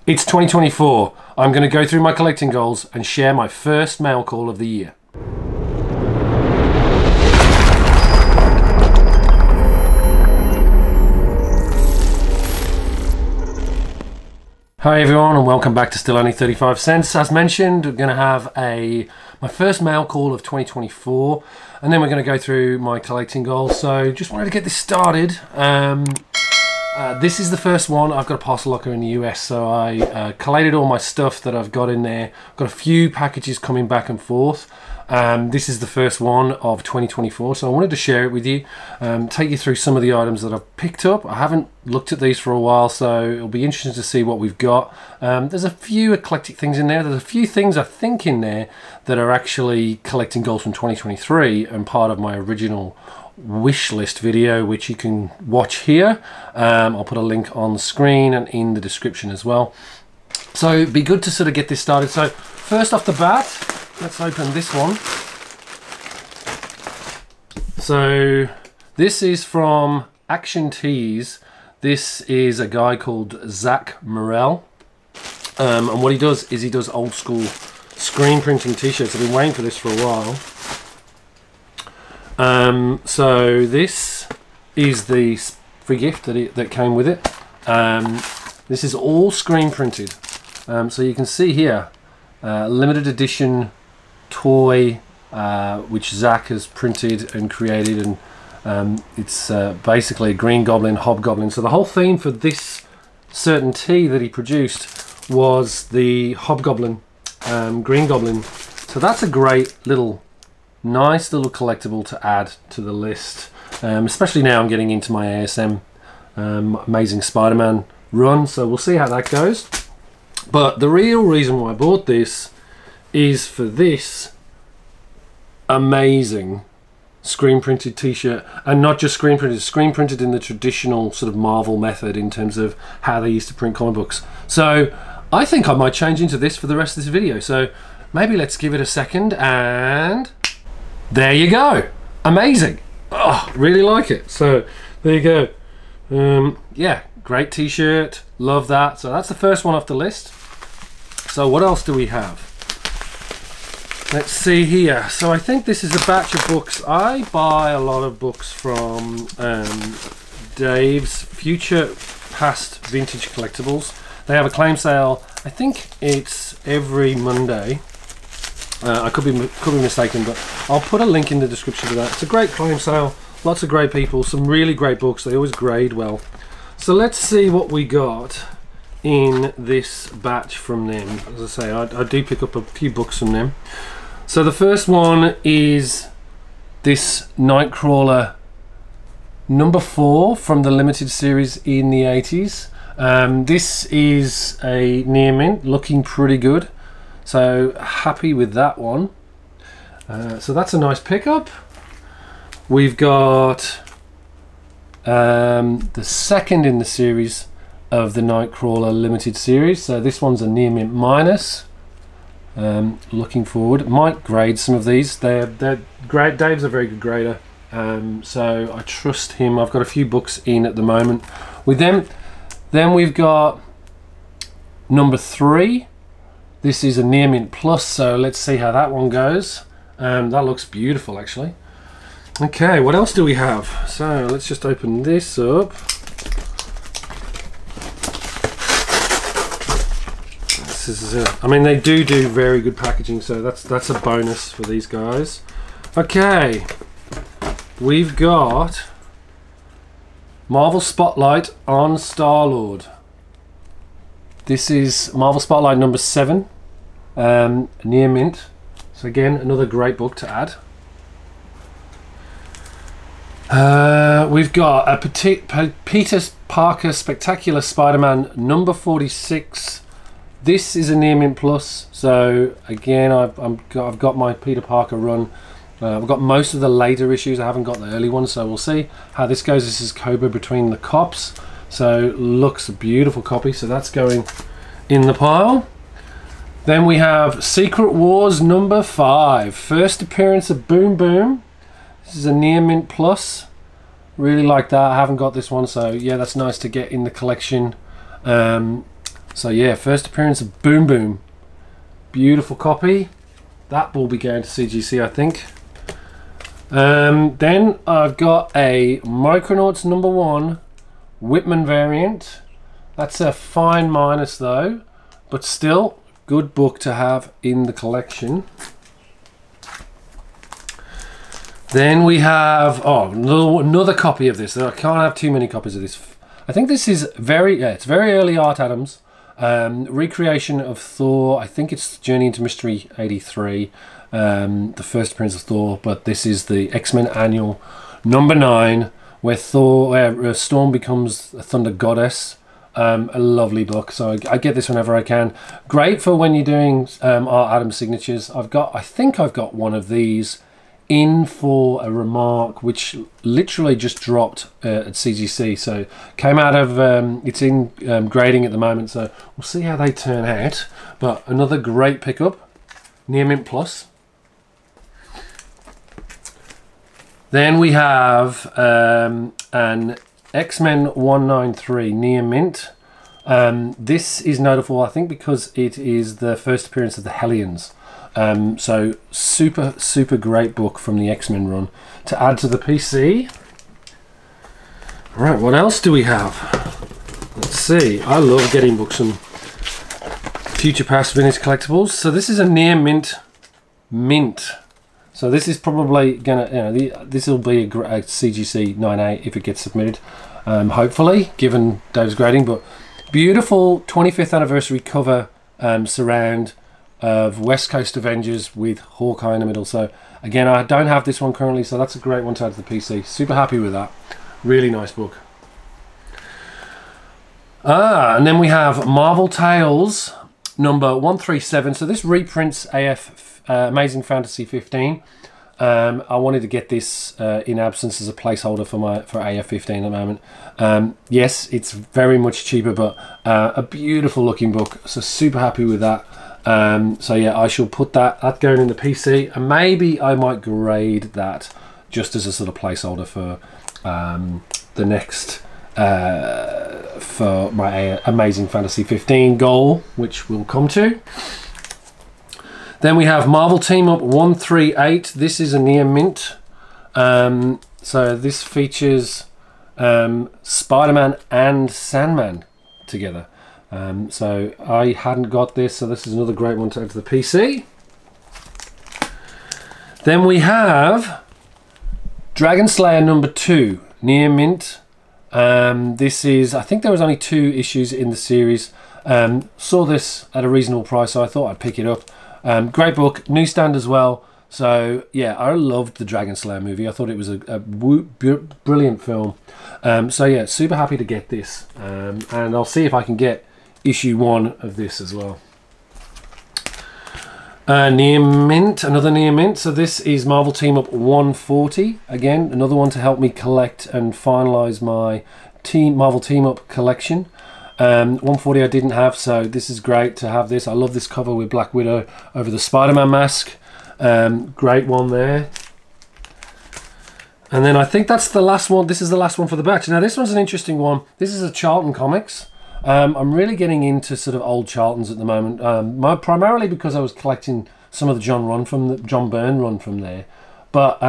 It's 2024. I'm going to go through my collecting goals and share my first mail call of the year. Hi everyone and welcome back to Still Only 35 Cents. As mentioned, we're going to have my first mail call of 2024 and then we're going to go through my collecting goals. So just wanted to get this started. This is the first one. I've got a parcel locker in the US, so I collated all my stuff that I've got in there. Got a few packages coming back and forth. This is the first one of 2024, so I wanted to share it with you, take you through some of the items that I've picked up. I haven't looked at these for a while, so it'll be interesting to see what we've got. There's a few eclectic things in there. There's a few things I think in there that are actually collecting goals from 2023 and part of my original wish list video, which you can watch here. I'll put a link on the screen and in the description as well. So it'd be good to sort of get this started. So first off the bat, let's open this one. So this is from Action Tees. This is a guy called Zach Morrell. And what he does is he does old school screen printing t-shirts. I've been waiting for this for a while. So this is the free gift that came with it. This is all screen printed. So you can see here, limited edition toy, which Zach has printed and created, and it's basically a Green Goblin, Hobgoblin. So the whole theme for this certain tee that he produced was the Hobgoblin, Green Goblin. So that's a great little, nice little collectible to add to the list, especially now I'm getting into my ASM Amazing Spider-Man run, so we'll see how that goes. But the real reason why I bought this is for this amazing screen printed t-shirt, and not just screen printed in the traditional sort of Marvel method in terms of how they used to print comic books. So I think I might change into this for the rest of this video, so maybe let's give it a second, and there you go. Amazing. Oh, really like it. So there you go. Yeah, great t-shirt, love that. So that's the first one off the list. So what else do we have? Let's see here. So I think this is a batch of books. I buy a lot of books from Dave's Future Past Vintage Collectibles. They have a claim sale. I think it's every Monday. I could be mistaken, but I'll put a link in the description to that. It's a great claim sale. Lots of great people. Some really great books. They always grade well. So let's see what we got in this batch from them. As I say, I do pick up a few books from them. So the first one is this Nightcrawler number 4 from the limited series in the 80s. This is a near mint, looking pretty good. So happy with that one. So that's a nice pickup. We've got the second in the series of the Nightcrawler limited series. So this one's a near mint minus. Looking forward. Might grade some of these. They're great. Dave's a very good grader, so I trust him. I've got a few books in at the moment with them. Then we've got number 3. This is a near mint plus, so let's see how that one goes. That looks beautiful actually. Okay, what else do we have? So let's just open this up. This is I mean, they do very good packaging, so that's a bonus for these guys. Okay, we've got Marvel Spotlight on Star-Lord. This is Marvel Spotlight number 7, near mint. So again, another great book to add. We've got a Peter Parker Spectacular Spider-Man number 46. This is a near mint plus. So again, I've got my Peter Parker run. I've got most of the later issues. I haven't got the early ones, so we'll see how this goes. This is Cobra Between the Cops. So looks a beautiful copy. So that's going in the pile. Then we have Secret Wars number 5. First appearance of Boom Boom. This is a near mint plus. Really like that. I haven't got this one, so yeah, that's nice to get in the collection. So yeah, first appearance of Boom Boom. Beautiful copy. That will be going to CGC, I think. Then I've got a Micronauts #1 Whitman variant. That's a fine minus though, but still good book to have in the collection. Then we have another copy of this. I can't have too many copies of this. I think this is it's very early Art Adams. Recreation of Thor. I think it's Journey into Mystery 83. The first appearance of Thor, but this is the X-Men annual #9, where Storm becomes a Thunder Goddess. A lovely book, so I get this whenever I can. Great for when you're doing Art Adams signatures. I think I've got one of these in for a remark which literally just dropped at CGC, so came out of it's in grading at the moment, so we'll see how they turn out. But another great pickup, Near Mint Plus. Then we have an X-Men 193 Near Mint. This is notable, I think, because it is the first appearance of the Hellions. So super great book from the X-Men run to add to the PC. Right, what else do we have? Let's see. I love getting books from Future Past Vintage Collectibles. So this is a Near Mint. So this is probably gonna, this will be a CGC 9A if it gets submitted, hopefully, given Dave's grading. But beautiful 25th anniversary cover surround of West Coast Avengers with Hawkeye in the middle. So again, I don't have this one currently, so that's a great one to add to the PC. Super happy with that. Really nice book. And then we have Marvel Tales #137. So this reprints Amazing Fantasy 15. I wanted to get this in absence as a placeholder for AF 15 at the moment. Yes, it's very much cheaper, but a beautiful looking book. So super happy with that. So yeah, I shall put that going in the PC, and maybe I might grade that just as a sort of placeholder for the next for my Amazing Fantasy 15 goal, which we'll come to. Then we have Marvel Team Up 138. This is a Near Mint. So this features Spider-Man and Sandman together. So I hadn't got this, so this is another great one to add to the PC. Then we have Dragonslayer #2, Near Mint. This is, I think there was only 2 issues in the series. Saw this at a reasonable price, so I thought I'd pick it up. Great book, newsstand as well. So yeah, I loved the Dragonslayer movie. I thought it was a brilliant film. So yeah, super happy to get this, and I'll see if I can get issue 1 of this as well. Near Mint, another Near Mint. So this is Marvel Team Up 140. Again, another one to help me collect and finalize my Marvel Team Up collection. 140 I didn't have, so this is great to have this. I love this cover with Black Widow over the Spider-Man mask. Great one there. And then I think that's the last one. This is the last one for the batch. Now this one's an interesting one. This is a Charlton Comics. I'm really getting into sort of old Charltons at the moment. Primarily because I was collecting some of the John Byrne run from there. But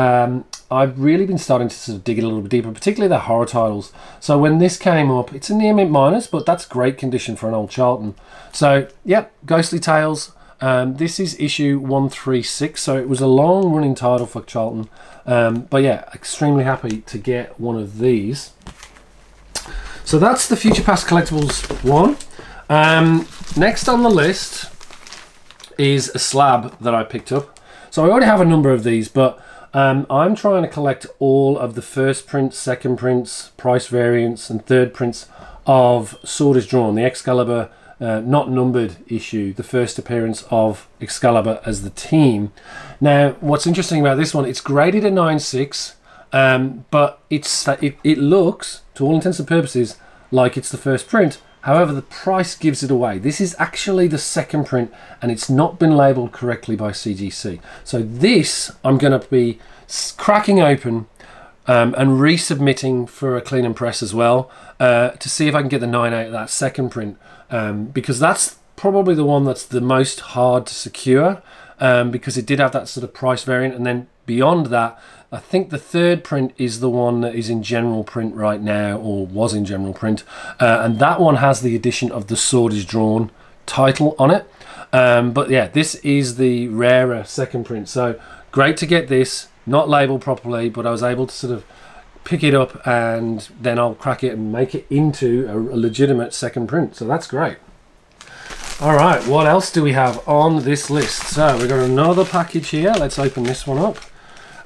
I've really been starting to sort of dig it a little bit deeper, particularly the horror titles. So when this came up, it's a Near Mint minus, but that's great condition for an old Charlton. So, yep, Ghostly Tales. This is issue 136, so it was a long running title for Charlton. But yeah, extremely happy to get one of these. So that's the Future Past Collectibles one. Next on the list is a slab that I picked up. So I already have a number of these, but I'm trying to collect all of the first prints, second prints, price variants, and third prints of Sword is Drawn, the Excalibur not numbered issue, the first appearance of Excalibur as the team. Now, what's interesting about this one, it's graded a 9.6, but it looks, to all intents and purposes, like it's the first print. However, the price gives it away. This is actually the second print, and it's not been labelled correctly by CGC. So this, I'm going to be cracking open and resubmitting for a clean and press as well, to see if I can get the 9 out of that second print, because that's probably the one that's the most hard to secure, because it did have that sort of price variant. And then beyond that, I think the third print is the one that is in general print right now, or was in general print, and that one has the addition of the Sword is Drawn title on it. But yeah, this is the rarer second print, so great to get this, not labeled properly, but I was able to sort of pick it up, and then I'll crack it and make it into a legitimate second print, so that's great. All right, what else do we have on this list? So we've got another package here. Let's open this one up.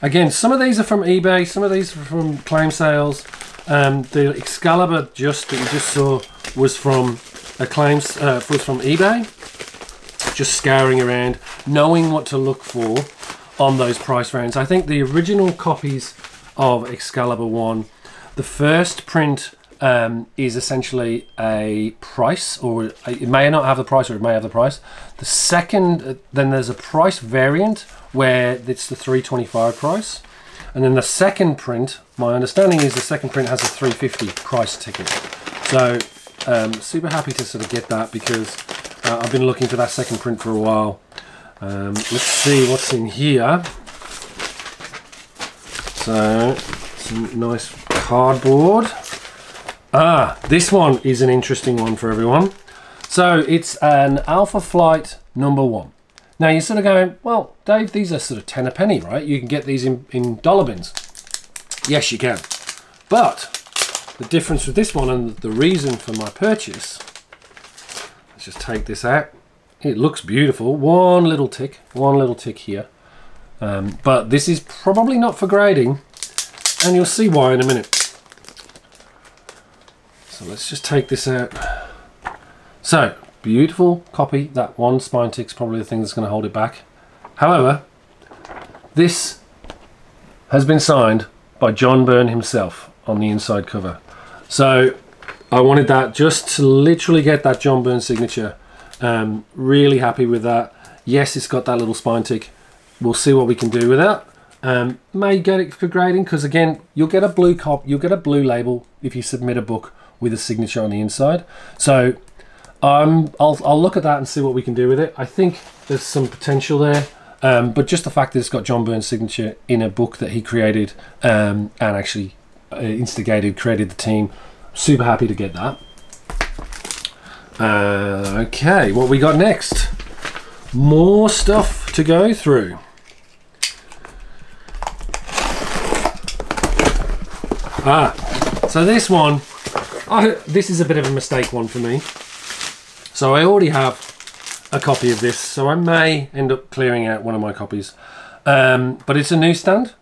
Again, some of these are from eBay, some of these are from claim sales. The Excalibur that you just saw was from a was from eBay. Just scouring around, knowing what to look for on those price ranges. I think the original copies of Excalibur 1, the first print is essentially a price, or it may not have the price, or it may have the price. The second, then there's a price variant where it's the $325 price, and then the second print, my understanding is the second print has a $350 price ticket. So super happy to sort of get that, because I've been looking for that second print for a while. Let's see what's in here. So some nice cardboard. This one is an interesting one for everyone. So it's an Alpha Flight #1. Now you're sort of going, well, Dave, these are sort of 10 a penny, right? You can get these in dollar bins. Yes, you can. But the difference with this one, and the reason for my purchase, let's just take this out. It looks beautiful. One little tick here. But this is probably not for grading, and you'll see why in a minute. So let's just take this out. So, beautiful copy. That one spine tick's probably the thing that's going to hold it back. However, this has been signed by John Byrne himself on the inside cover. So I wanted that just to literally get that John Byrne signature. Really happy with that. Yes, it's got that little spine tick. We'll see what we can do with that. May get it for grading, because again, you'll get a blue label if you submit a book with a signature on the inside. So I'll look at that and see what we can do with it. I think there's some potential there, but just the fact that it's got John Byrne's signature in a book that he created, and actually created the team, super happy to get that. Okay, what we got next? More stuff to go through. So this one, this is a bit of a mistake one for me. So I already have a copy of this, so I may end up clearing out one of my copies. But it's a newsstand.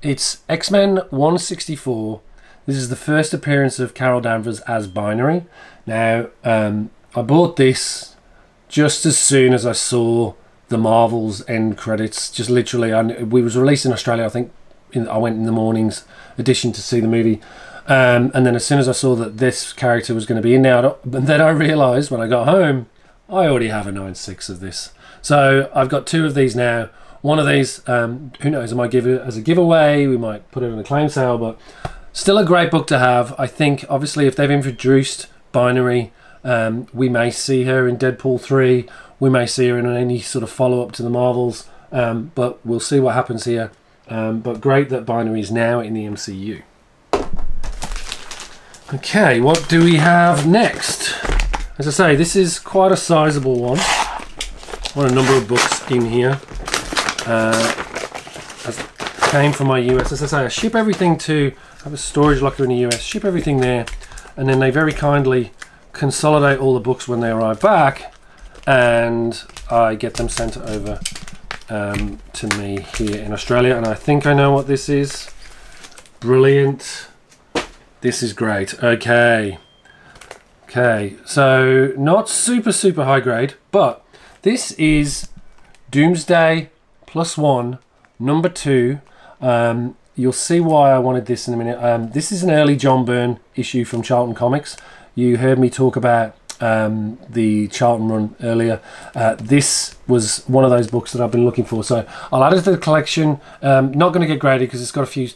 It's X-Men 164. This is the first appearance of Carol Danvers as Binary. Now, I bought this just as soon as I saw the Marvel's end credits. Just literally, we was released in Australia, I think. I went in the morning's edition to see the movie. And then as soon as I saw that this character was going to be in there, but then I realised when I got home, I already have a 9.6 of this. So I've got 2 of these now. One of these, who knows, I might give it as a giveaway, we might put it in a claim sale, but still a great book to have. I think, obviously, if they've introduced Binary, we may see her in Deadpool 3, we may see her in any sort of follow-up to the Marvels, but we'll see what happens here. But great that Binary is now in the MCU. Okay, what do we have next? As I say, this is quite a sizable one. What a number of books in here. As came from my US. As I say, I ship everything to, I have a storage locker in the US, ship everything there, and then they very kindly consolidate all the books when they arrive back, and I get them sent over to me here in Australia. And I think I know what this is. Brilliant. This is great. Okay, so not super high grade, but this is Doomsday +1 #2. You'll see why I wanted this in a minute. This is an early John Byrne issue from Charlton Comics. You heard me talk about the Charlton run earlier. This was one of those books that I've been looking for, so I'll add it to the collection. Not going to get graded because it's got a few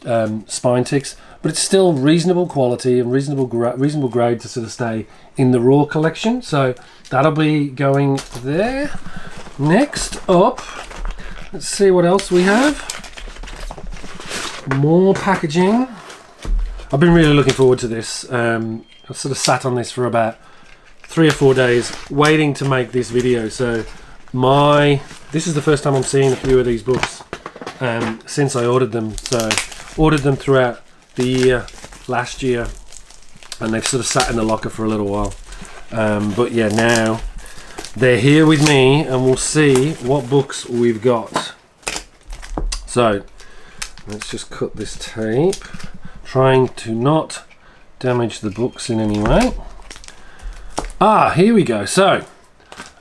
spine ticks, but it's still reasonable quality and reasonable grade to sort of stay in the raw collection, so that'll be going there. Next up, let's see what else we have. More packaging. I've been really looking forward to this. I've sort of sat on this for about 3 or 4 days waiting to make this video, so this is the first time I'm seeing a few of these books since I ordered them. So ordered them throughout the year last year, and they've sort of sat in the locker for a little while, but yeah, now they're here with me and we'll see what books we've got. So let's just cut this tape, trying to not damage the books in any way. Here we go. So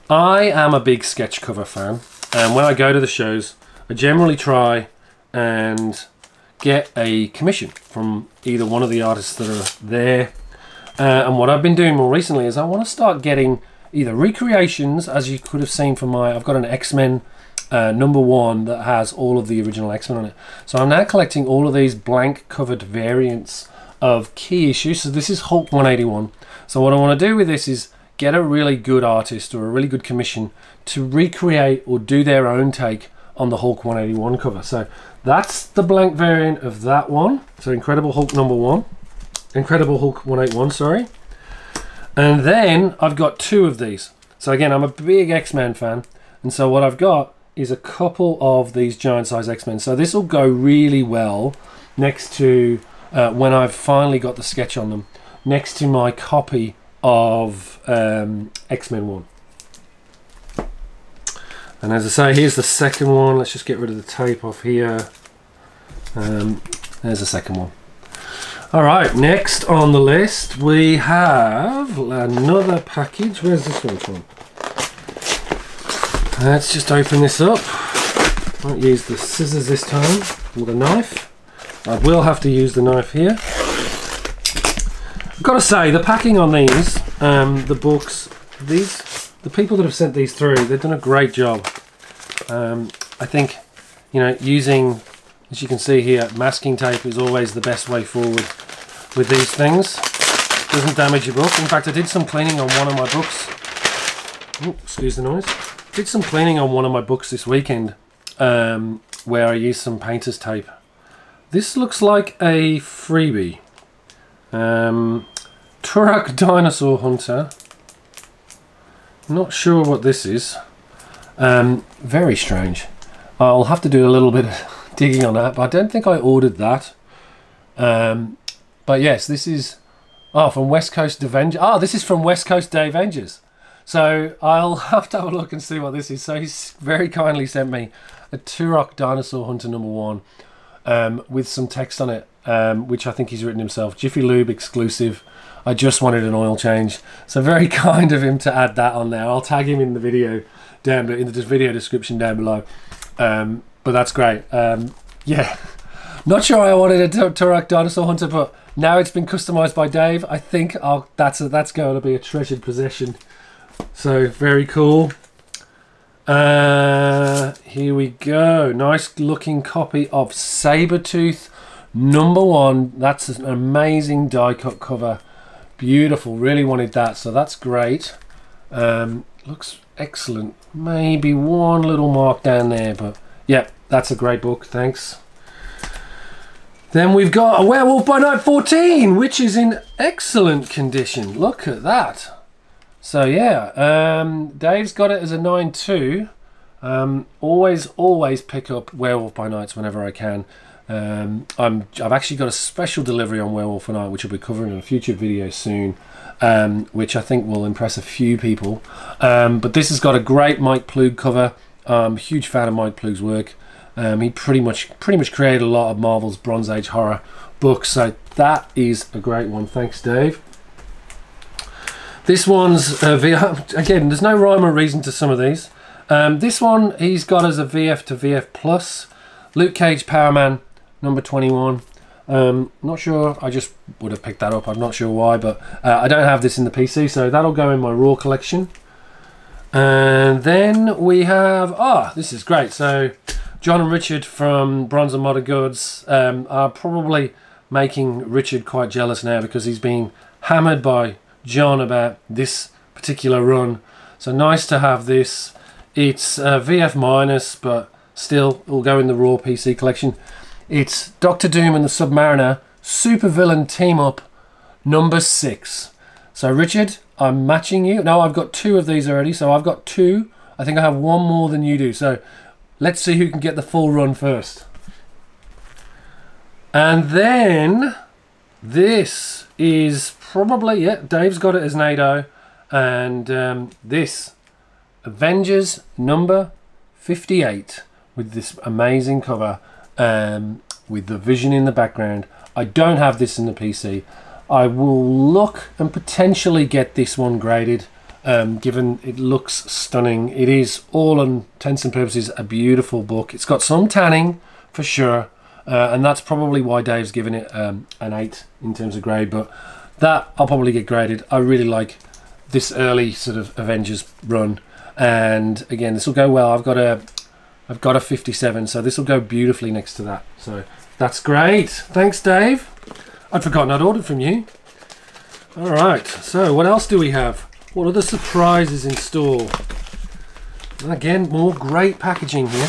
I am a big sketch cover fan, and when I go to the shows I generally try and get a commission from either one of the artists that are there, and what I've been doing more recently is I want to start getting either recreations, as you could have seen from I've got an XMen #1 that has all of the original X-Men on it. So I'm now collecting all of these blank covered variants of key issues. So this is Hulk 181. So what I want to do with this is get a really good artist or a really good commission to recreate or do their own take on the Hulk 181 cover. So that's the blank variant of that one. So Incredible Hulk #1. Incredible Hulk 181, sorry. And then I've got 2 of these. So again, I'm a big X-Men fan, and so what I've got is a couple of these giant size X-Men. So this will go really well next to, when I've finally got the sketch on them, next to my copy of X-Men 1. And as I say, here's the second one. Let's just get rid of the tape off here. There's the second one. Alright, next on the list we have another package. Where's this one from? Let's just open this up. Won't use the scissors this time, or the knife. I will have to use the knife here. I've got to say, the packing on these, the books, the people that have sent these through, they've done a great job. I think, you know, using, as you can see here, masking tape is always the best way forward with these things. Doesn't damage your book. In fact, I did some cleaning on one of my books. Ooh, excuse the noise. Did some cleaning on one of my books this weekend, where I used some painter's tape. This looks like a freebie. Turok Dinosaur Hunter. Not sure what this is. Very strange. I'll have to do a little bit of digging on that, but I don't think I ordered that. But yes, this is from West Coast Davengers. This is from West Coast Davengers. So I'll have to have a look and see what this is. So he's very kindly sent me a Turok Dinosaur Hunter #1 with some text on it, which I think he's written himself. Jiffy Lube exclusive. I just wanted an oil change. So very kind of him to add that on there. I'll tag him in the video down in the video description down below. But that's great. Yeah, not sure I wanted a Turok Dinosaur Hunter, but now it's been customized by Dave. I think that's going to be a treasured possession. So very cool. Here we go. Nice looking copy of Sabretooth #1. That's an amazing die cut cover. Beautiful. Really wanted that, so that's great. Looks excellent. Maybe one little mark down there, but yeah, that's a great book. Thanks. Then we've got a Werewolf by Night 14, which is in excellent condition. Look at that. So yeah, Dave's got it as a 9.2. Always pick up Werewolf by Nights whenever I can. I've actually got a special delivery on Werewolf by Night, which I'll be covering in a future video soon, which I think will impress a few people. But this has got a great Mike Ploog cover. I'm a huge fan of Mike Ploog's work. He pretty much created a lot of Marvel's Bronze Age horror books, so that is a great one. Thanks, Dave. This one's again, there's no rhyme or reason to some of these. This one he's got as a VF to VF Plus. Luke Cage Power Man #21. Not sure, I just would have picked that up, I'm not sure why, but I don't have this in the PC, so that'll go in my Raw collection. And then we have, this is great. So John and Richard from Bronze and Modern Goods are probably making Richard quite jealous now, because he's been hammered by John about this particular run. So nice to have this. It's VF minus, but still will go in the Raw PC collection. It's Doctor Doom and the Submariner Supervillain Team Up number 6. So Richard, I'm matching you. No, I've got 2 of these already, so I've got 2. I think I have 1 more than you do. So let's see who can get the full run first. And then this is probably, yeah, Dave's got it as NATO. And this, Avengers number 58, with this amazing cover, with the Vision in the background. I don't have this in the PC. I will look and potentially get this one graded, given it looks stunning. It is, all intents and purposes, a beautiful book. It's got some tanning for sure, and that's probably why Dave's given it an 8 in terms of grade, but that I'll probably get graded. I really like this early sort of Avengers run, and again, this will go well. I've got a 57, so this will go beautifully next to that. So that's great. Thanks, Dave. I'd forgotten I'd ordered from you. All right, so what else do we have? What other surprises in store? And again, more great packaging here.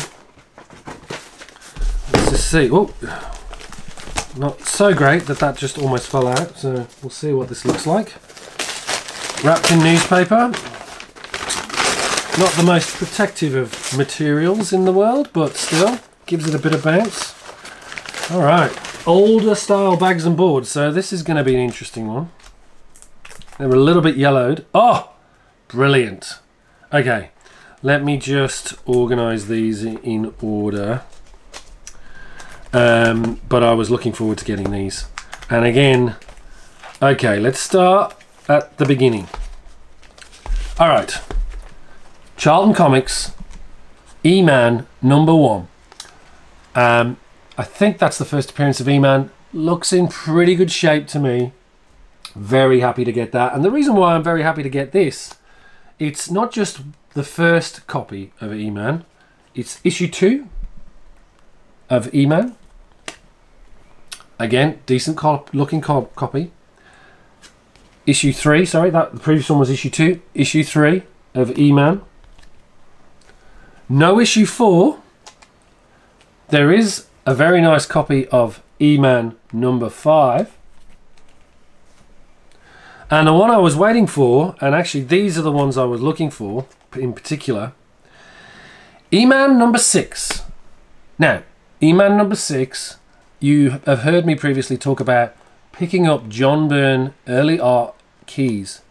Let's just see. Oh, not so great that just almost fell out. So we'll see what this looks like. Wrapped in newspaper. Not the most protective of materials in the world, but still gives it a bit of bounce. All right, older style bags and boards. So this is going to be an interesting one. They're a little bit yellowed. Oh, brilliant. Okay, let me just organize these in order. But I was looking forward to getting these. And again, okay, let's start at the beginning. All right. Charlton Comics, EMan number 1. I think that's the first appearance of EMan. Looks in pretty good shape to me. Very happy to get that. And the reason why I'm very happy to get this, it's not just the first copy of EMan, it's issue 2 of EMan. Again, decent looking copy. Issue 3, sorry, the previous one was issue 2. Issue 3 of EMan. No issue 4. There is a very nice copy of EMan number 5. And the one I was waiting for, and actually these are the ones I was looking for in particular, EMan number 6. Now, EMan number 6, you have heard me previously talk about picking up John Byrne early art keys.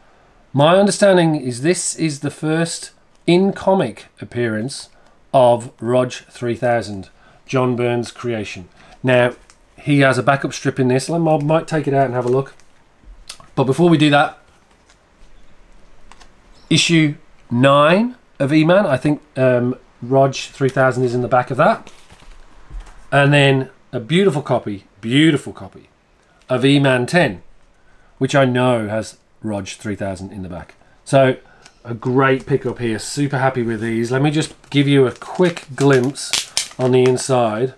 My understanding is this is the first in-comic appearance of Rog 3000, John Byrne's creation. Now, he has a backup strip in this. I might take it out and have a look. But before we do that, issue 9 of EMan, I think Rog 3000 is in the back of that. And then a beautiful copy of EMan 10, which I know has Rog 3000 in the back. So a great pickup here, super happy with these. Let me just give you a quick glimpse on the inside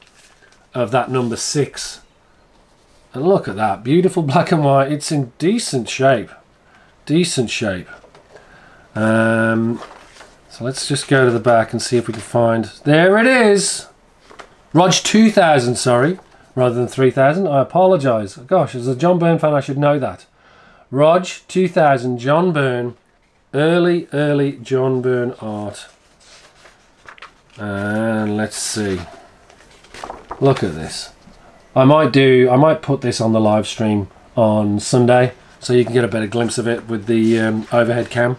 of that number 6. And look at that, beautiful black and white. It's in decent shape, So let's just go to the back and see if we can find, there it is. Rog 2000, sorry, rather than 3000. I apologize. Gosh, as a John Byrne fan, I should know that. Rog 2000, John Byrne, early John Byrne art. And let's see. Look at this. I might put this on the live stream on Sunday so you can get a better glimpse of it with the overhead cam.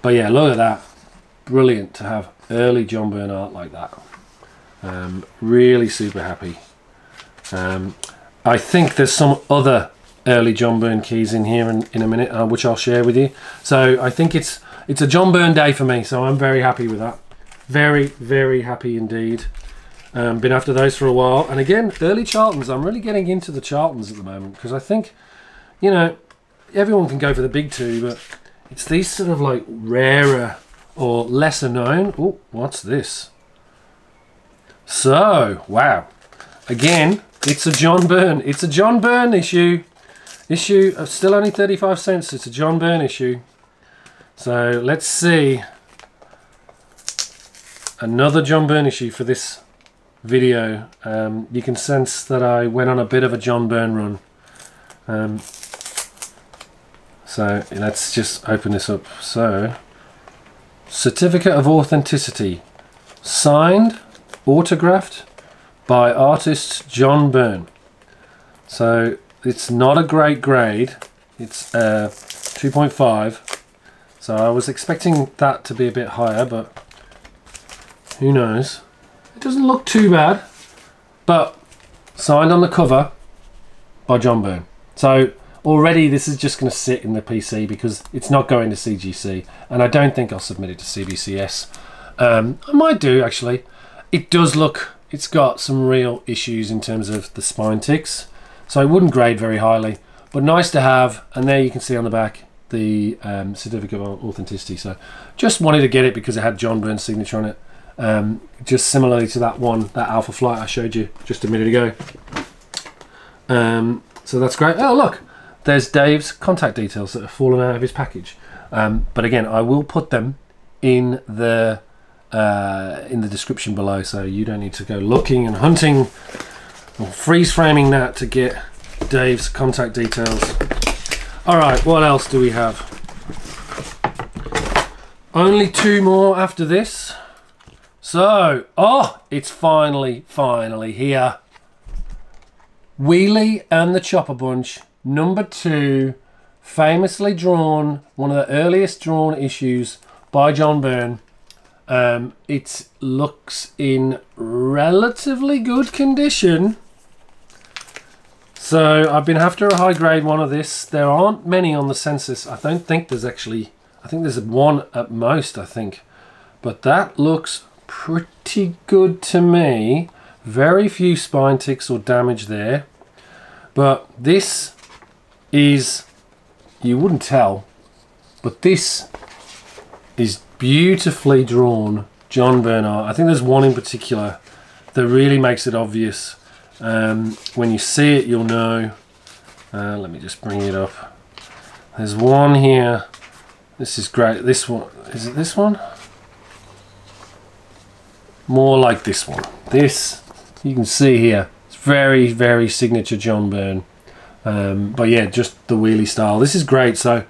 But yeah, look at that. Brilliant to have early John Byrne art like that. Really super happy. I think there's some other early John Byrne keys in here in a minute, which I'll share with you. So I think it's a John Byrne day for me, so I'm very happy with that. Very happy indeed. Been after those for a while. And again, early Charltons. I'm really getting into the Charltons at the moment because I think, you know, everyone can go for the big two, but it's these sort of like rarer or lesser known. Oh, what's this? So, wow. Again, it's a John Byrne. It's a John Byrne issue. Issue of still only 35 cents. It's a John Byrne issue. So let's see. Another John Byrne issue for this video. You can sense that I went on a bit of a John Byrne run. So let's just open this up. So, certificate of authenticity, signed, autographed by artist John Byrne. So it's not a great grade. It's 2.5. So I was expecting that to be a bit higher, but who knows? It doesn't look too bad. But signed on the cover by John Byrne. So already this is just going to sit in the PC because it's not going to CGC, and I don't think I'll submit it to CBCS. I might do actually. It does look, it's got some real issues in terms of the spine ticks, so I wouldn't grade very highly, but nice to have. And there you can see on the back the certificate of authenticity. So just wanted to get it because it had John Byrne's signature on it, just similarly to that one, that Alpha Flight I showed you just a minute ago. So that's great. Oh look, there's Dave's contact details that have fallen out of his package. But again, I will put them in the description below, so you don't need to go looking and hunting or freeze framing that to get Dave's contact details. All right, what else do we have? Only two more after this. So, oh, it's finally here. Wheelie and the Chopper Bunch, #2, famously drawn, one of the earliest drawn issues by John Byrne. It looks in relatively good condition. So I've been after a high grade one of this. There aren't many on the census. I don't think there's actually, I think there's one at most, I think. But that looks pretty good to me. Very few spine ticks or damage there. But this is, you wouldn't tell, but this is beautifully drawn John Byrne art. I think there's one in particular that really makes it obvious. When you see it, you'll know. Let me just bring it up. There's one here. This is great. This one, is it this one? More like this one. This, you can see here, it's very, very signature John Byrne. But yeah, just the wheelie style. This is great. So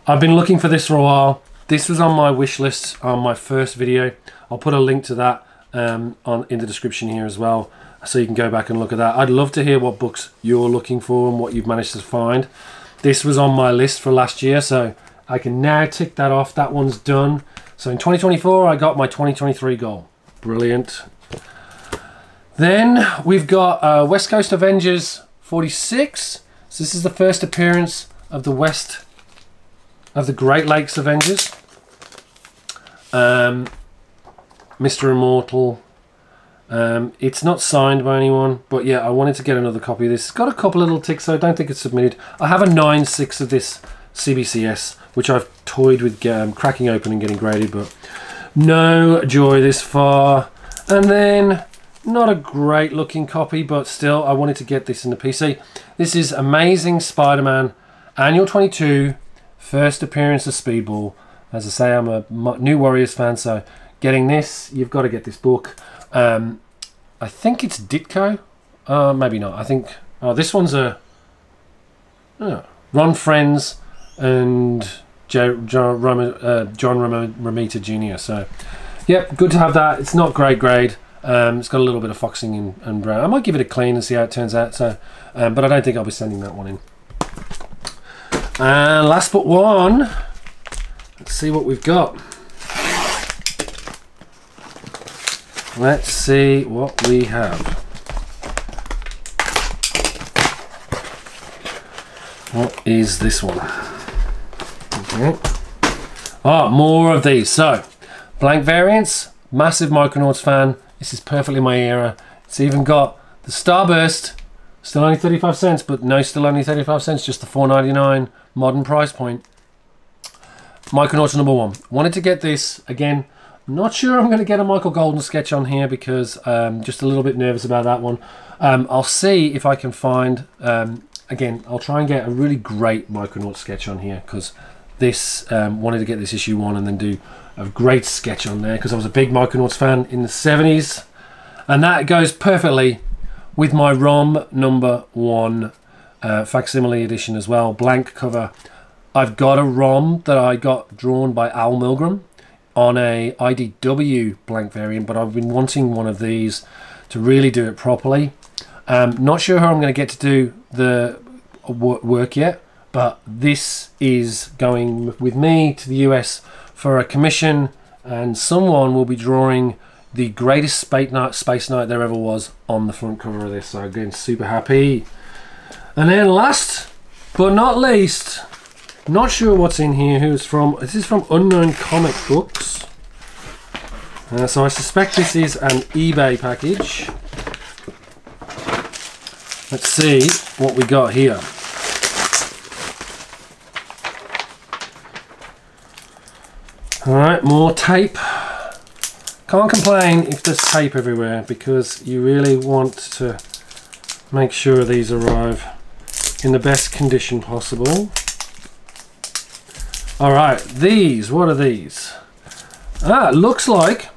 I've been looking for this for a while. This was on my wish list on my first video. I'll put a link to that in the description here as well, so you can go back and look at that. I'd love to hear what books you're looking for and what you've managed to find. This was on my list for last year, so I can now tick that off. That one's done. So in 2024, I got my 2023 goal. Brilliant. Then we've got West Coast Avengers 46. So this is the first appearance of the Great Lakes Avengers. Mr. Immortal. It's not signed by anyone, but yeah, I wanted to get another copy of this. It's got a couple little ticks, so I don't think it's submitted. I have a 9.6 of this CBCS, which I've toyed with cracking open and getting graded, but no joy this far. And then, not a great looking copy, but still, I wanted to get this in the PC. This is Amazing Spider-Man, Annual 22, first appearance of Speedball. As I say, I'm a New Warriors fan, so getting this, you've got to get this book. I think it's Ditko. Maybe not. I think this one's a Ron Friends and John Romita Jr. So, yep, good to have that. It's not great grade. It's got a little bit of foxing and brown. I might give it a clean and see how it turns out. So, but I don't think I'll be sending that one in. And last but one, let's see what we've got. Let's see what we have. What is this one? Okay. Oh, more of these. So, blank variants. Massive Micronauts fan. This is perfectly my era. It's even got the Starburst, still only 35 cents, but no, still only 35 cents, just the $4.99 modern price point. Micronauts #1. Wanted to get this, again, not sure I'm going to get a Michael Golden sketch on here because just a little bit nervous about that one. I'll see if I can find, again, I'll try and get a really great Micronauts sketch on here because this, wanted to get this issue 1 and then do a great sketch on there because I was a big Micronauts fan in the 70s. And that goes perfectly with my ROM #1 facsimile edition as well, blank cover. I've got a ROM that I got drawn by Al Milgram on a IDW blank variant, but I've been wanting one of these to really do it properly. Not sure how I'm going to get to do the work yet, but this is going with me to the US for a commission, and someone will be drawing the greatest space night there ever was on the front cover of this. So again, super happy. And then last but not least, not sure what's in here, who it's from. This is from Unknown Comic Books. So I suspect this is an eBay package. Let's see what we got here. Alright, more tape. Can't complain if there's tape everywhere because you really want to make sure these arrive in the best condition possible. Alright, these, what are these? Ah, it looks like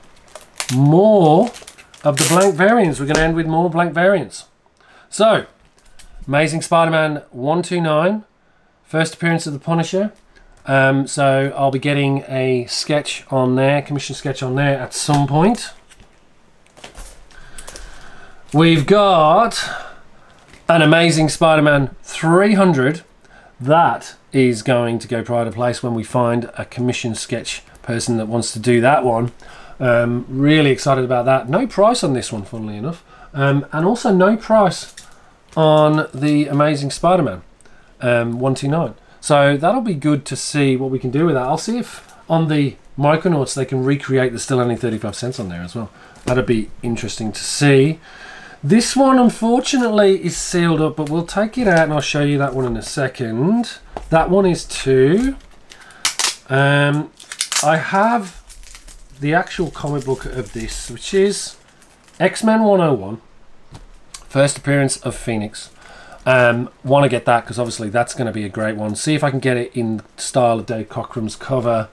more of the blank variants. We're going to end with more blank variants. So, Amazing Spider-Man 129, first appearance of the Punisher. So I'll be getting a sketch on there, commission sketch on there at some point. We've got an Amazing Spider-Man 300. That is going to go pride of place when we find a commission sketch person that wants to do that one. Really excited about that. No price on this one, funnily enough. And also no price on the Amazing Spider-Man 129. So that'll be good to see what we can do with that. I'll see if on the Micronauts they can recreate the still only 35 cents on there as well. That'd be interesting to see. This one unfortunately is sealed up, but we'll take it out and I'll show you that one in a second. That one is 2. I have the actual comic book of this, which is X-Men 101, first appearance of Phoenix. Want to get that because obviously that's going to be a great one. See if I can get it in the style of Dave Cockrum's cover.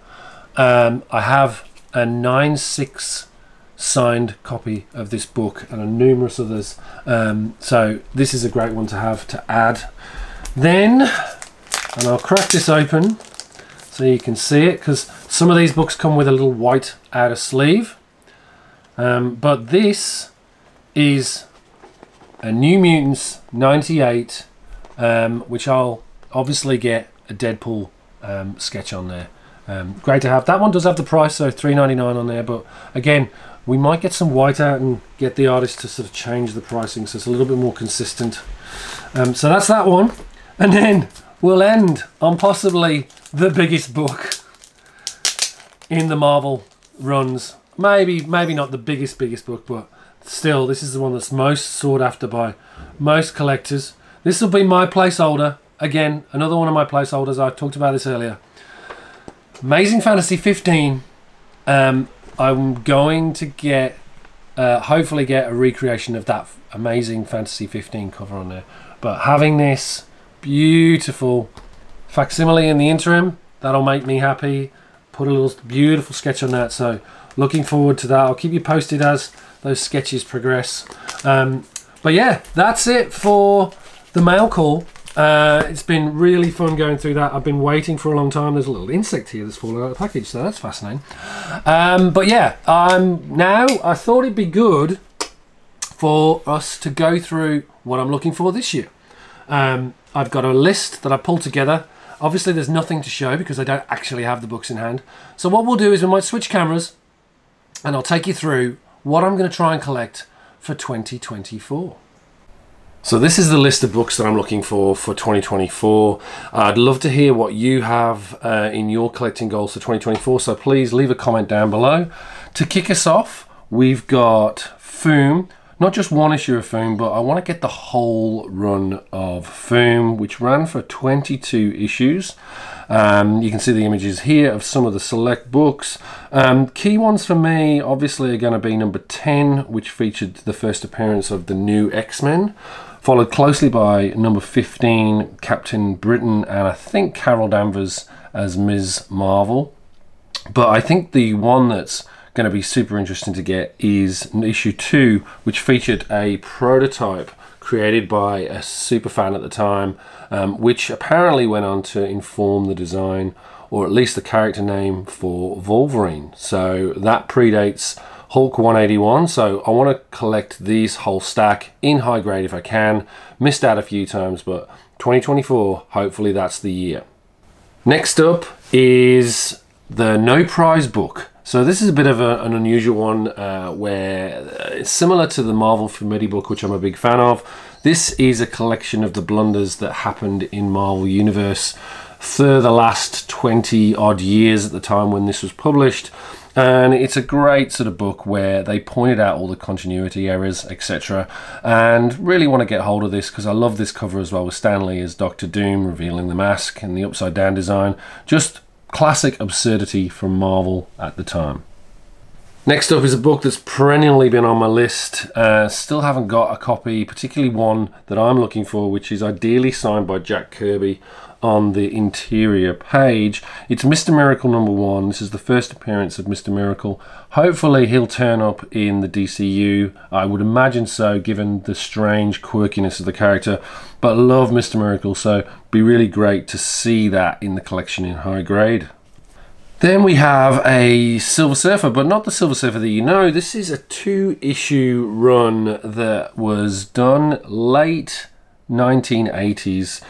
I have a 9/6 signed copy of this book and numerous others. So this is a great one to have to add. Then, and I'll crack this open so you can see it because some of these books come with a little white outer sleeve. But this is a New Mutants 98, which I'll obviously get a Deadpool sketch on there. Great to have. That one does have the price, so $3.99 on there, but again, we might get some white out and get the artist to sort of change the pricing so it's a little bit more consistent. So that's that one. And then we'll end on possibly the biggest book in the Marvel runs. Maybe not the biggest book, but still, this is the one that's most sought after by most collectors. This will be my placeholder. Again, another one of my placeholders. I talked about this earlier. Amazing Fantasy 15. I'm going to get, hopefully get a recreation of that Amazing Fantasy 15 cover on there. But having this beautiful facsimile in the interim, that'll make me happy. Put a little beautiful sketch on that. So looking forward to that. I'll keep you posted as those sketches progress. But yeah, that's it for the mail call. It's been really fun going through that. I've been waiting for a long time. There's a little insect here that's fallen out of the package, so that's fascinating. But yeah, now I thought it'd be good for us to go through what I'm looking for this year. I've got a list that I pulled together. Obviously there's nothing to show because I don't actually have the books in hand. So what we'll do is we might switch cameras and I'll take you through what I'm going to try and collect for 2024. So this is the list of books that I'm looking for 2024. I'd love to hear what you have in your collecting goals for 2024, so please leave a comment down below. To kick us off, we've got FOOM. Not just one issue of FOOM, but I want to get the whole run of FOOM, which ran for 22 issues. You can see the images here of some of the select books. Key ones for me, obviously, are going to be number 10, which featured the first appearance of the new X-Men, followed closely by number 15, Captain Britain, and I think Carol Danvers as Ms. Marvel. But I think the one that's going to be super interesting to get is issue 2, which featured a prototype created by a super fan at the time, which apparently went on to inform the design, or at least the character name, for Wolverine. So that predates Hulk 181, so I want to collect these whole stack in high grade if I can. Missed out a few times, but 2024, hopefully that's the year. Next up is the No Prize book. So this is a bit of an unusual one where it's similar to the Marvel Fumetti book, which I'm a big fan of. This is a collection of the blunders that happened in Marvel Universe for the last 20 odd years at the time when this was published. And it's a great sort of book where they pointed out all the continuity errors, etc. And really want to get hold of this because I love this cover as well, with Stan Lee as Dr. Doom revealing the mask and the upside down design. Just classic absurdity from Marvel at the time. Next up is a book that's perennially been on my list. Still haven't got a copy, particularly one that I'm looking for, which is ideally signed by Jack Kirby on the interior page. It's Mr. Miracle #1. This is the first appearance of Mr. Miracle. Hopefully he'll turn up in the DCU. I would imagine so, given the strange quirkiness of the character. But I love Mr. Miracle, so be really great to see that in the collection in high grade. Then we have a Silver Surfer, but not the Silver Surfer that you know. This is a 2-issue run that was done late 1980s,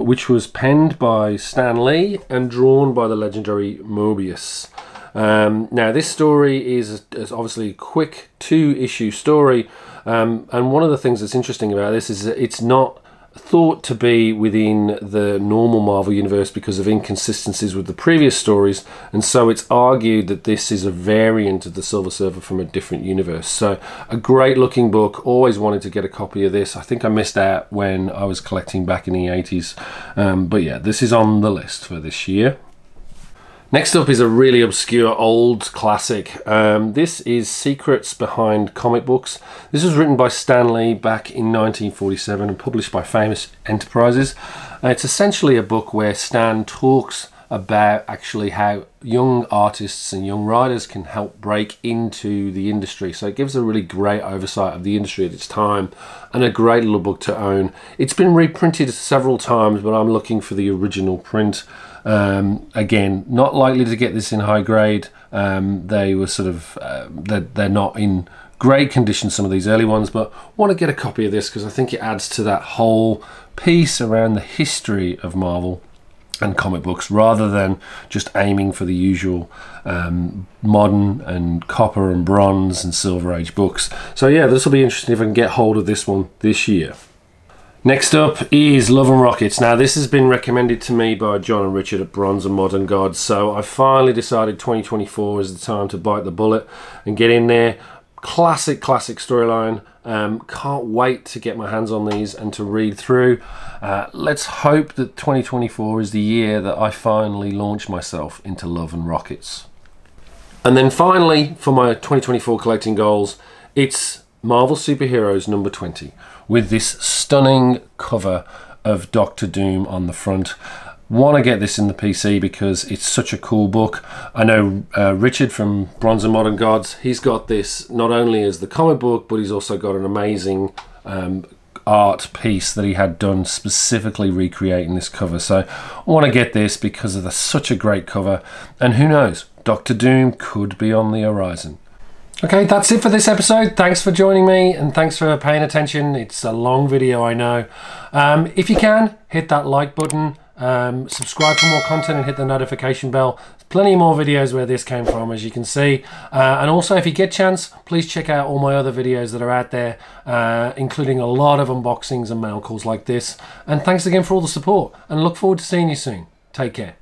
which was penned by Stan Lee and drawn by the legendary Moebius. Now this story is obviously a quick 2-issue story, and one of the things that's interesting about this is that it's not thought to be within the normal Marvel universe because of inconsistencies with the previous stories, and so it's argued that this is a variant of the Silver Surfer from a different universe. So a great looking book. Always wanted to get a copy of this. I think I missed out when I was collecting back in the 80s, but yeah, this is on the list for this year. Next up is a really obscure old classic. This is Secrets Behind Comic Books. This was written by Stan Lee back in 1947 and published by Famous Enterprises. It's essentially a book where Stan talks about actually how young artists and young writers can help break into the industry. So it gives a really great oversight of the industry at its time, and a great little book to own. It's been reprinted several times, but I'm looking for the original print. Again, not likely to get this in high grade. They were sort of they're not in great condition, some of these early ones, but want to get a copy of this because I think it adds to that whole piece around the history of Marvel and comic books, rather than just aiming for the usual modern and copper and bronze and silver age books. So yeah, this will be interesting if I can get hold of this one this year. Next up is Love and Rockets. Now this has been recommended to me by John and Richard at Bronze and Modern Gods, so I finally decided 2024 is the time to bite the bullet and get in there. Classic storyline. Can't wait to get my hands on these and to read through. Let's hope that 2024 is the year that I finally launch myself into Love and Rockets. And then finally, for my 2024 collecting goals, it's Marvel Superheroes number 20, with this stunning cover of Doctor Doom on the front. Want to get this in the PC because it's such a cool book. I know Richard from Bronze and Modern Gods, he's got this not only as the comic book, but he's also got an amazing art piece that he had done specifically recreating this cover. So I want to get this because of such a great cover, and who knows, Doctor Doom could be on the horizon. Okay, that's it for this episode. Thanks for joining me and thanks for paying attention. It's a long video, I know. If you can, hit that like button, subscribe for more content and hit the notification bell. There's plenty more videos where this came from, as you can see. And also, if you get a chance, please check out all my other videos that are out there, including a lot of unboxings and mail calls like this. And thanks again for all the support, and look forward to seeing you soon. Take care.